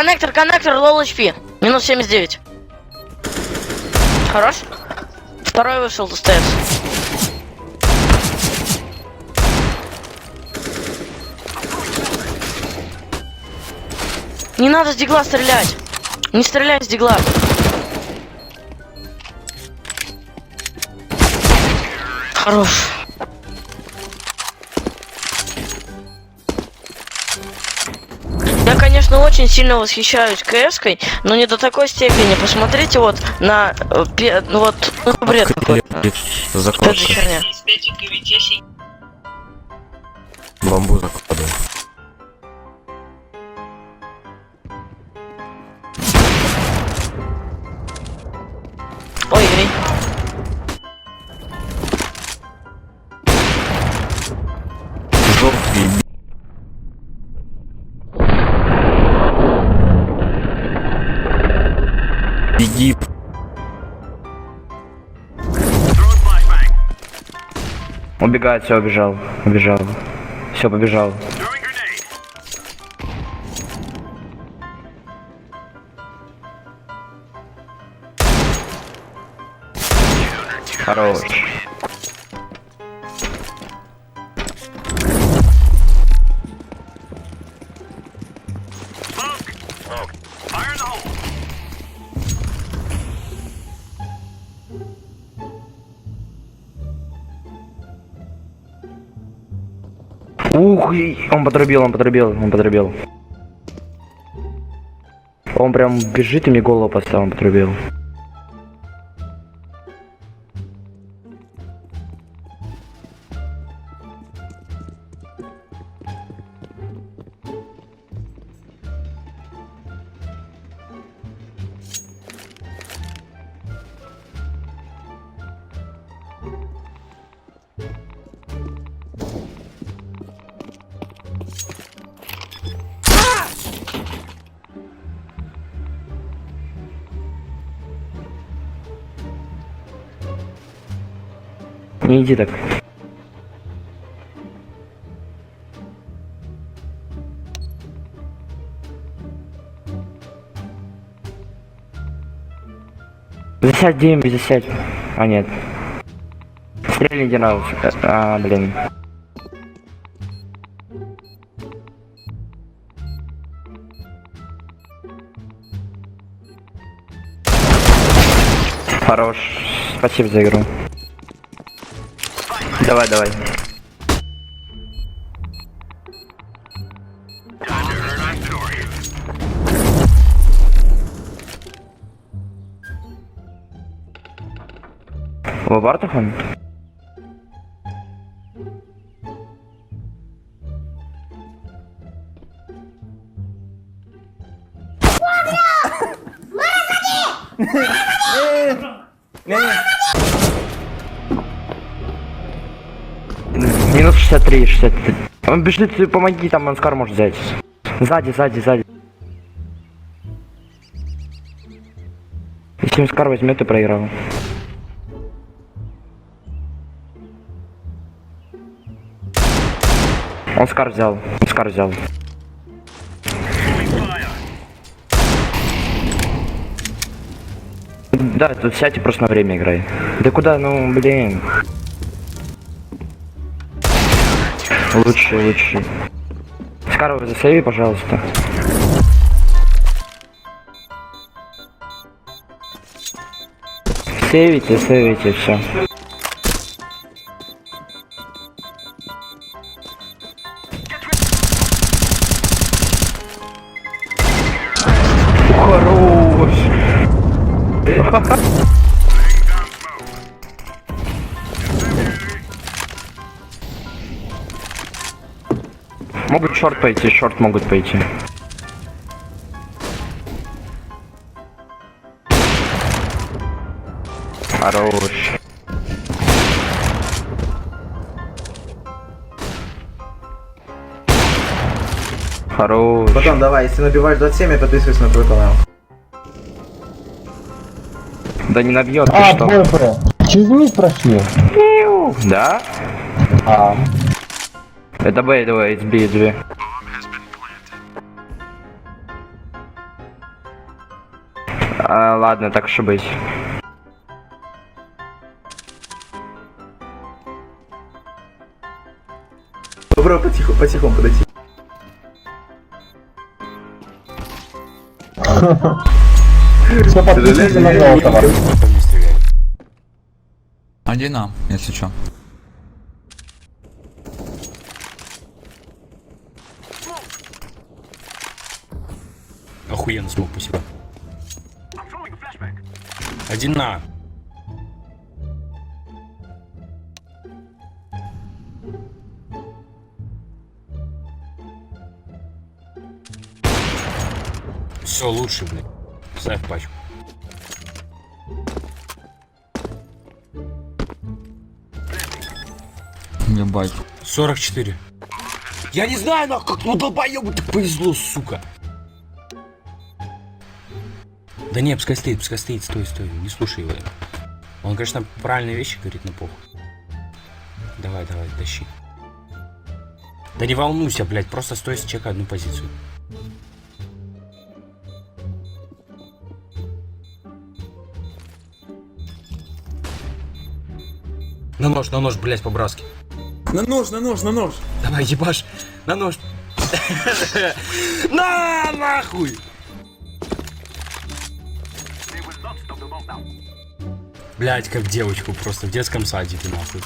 Коннектор, лол HP. Минус 79. Хорош. Второй вышел, ТС. Не надо с дигла стрелять. Не стреляй с дигла. Хорош. Я, конечно, очень сильно восхищаюсь КС-кой, но не до такой степени. Посмотрите вот на... вот... Ну, бред какой-то. Что за херня? Бамбу закладывай. Ой, грей. Желтый. Беги. Убегает, все, убежал. Все, побежал. Хорош. Ух, он подрубил. Он прям бежит и мне голову поставил, он подрубил. Не иди так. Засядь, Дим, засядь. А, нет. Стрельни динамус. А, блин. Хорош. Спасибо за игру. Давай. Лобартов он? Минус 63. Он бежит, помоги, там Анскар может взять. Сзади. Если Анскар возьмет, ты проиграл. Он Скар взял. Да, тут сядь и просто на время играй. Да куда, ну блин. Лучше. Скарова, засейви, пожалуйста. Сейвите, все. Хорош. Шорт могут пойти. Хорош. Потом давай, если набиваешь 27, я подписываюсь на твой канал. Да не набьет, ты что? БФ. Через низ прошли. Да? Это Б, давай, SB. Ладно, так что быть. Попробуй потихоньку подойти. Все подписывайте на Желтого. Не стреляй. Один нам, если чё. Охуенно смог, спасибо. Один на. Все лучше, блядь. Ставь пачку. Ебать. 44. Я не знаю, нахуй, как ну долбоёбу так повезло, сука. Да не, пускай стоит, стой, не слушай его. Он, конечно, правильные вещи говорит, но похуй. Давай, тащи. Да не волнуйся, блядь, просто стой, чекай одну позицию. На нож, блядь, по-братски. На нож. Давай, ебашь, на нож. На, нахуй! Блядь, как девочку просто в детском садике, нахуй.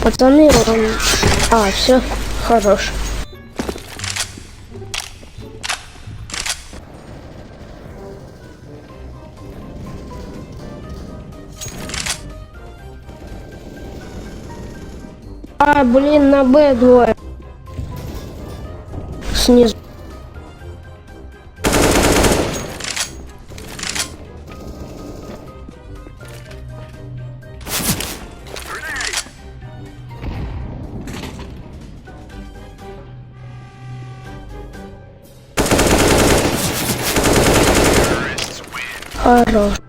Пацаны, он... все, хорош. Блин, на Б двое. Снизу. Хорош.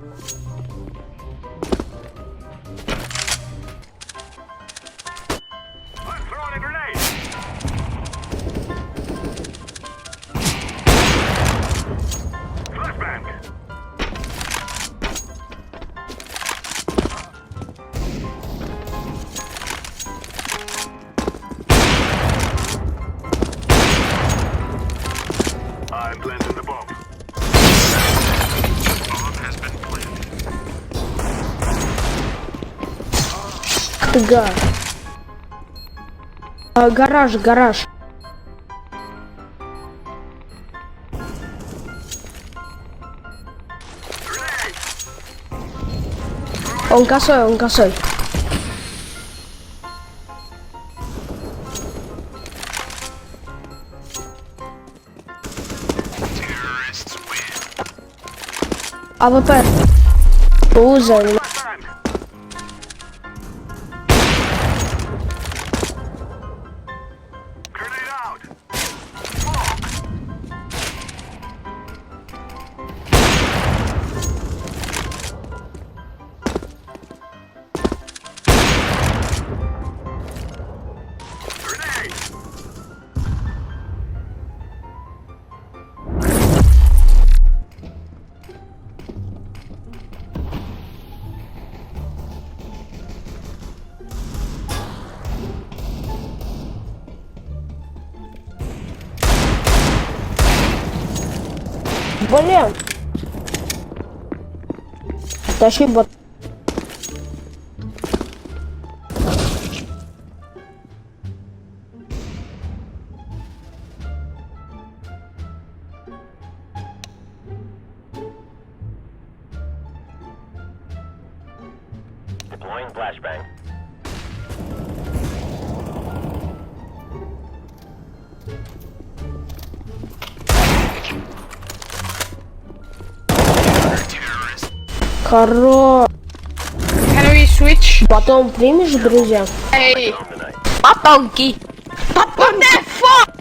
Гад. Гараж. Он косой. АВП. Узел. Блин. Тащи бот. Deploying flashbang. Хорош. Can we switch? Потом примешь, друзья? Hey. Потомки. What the fuck?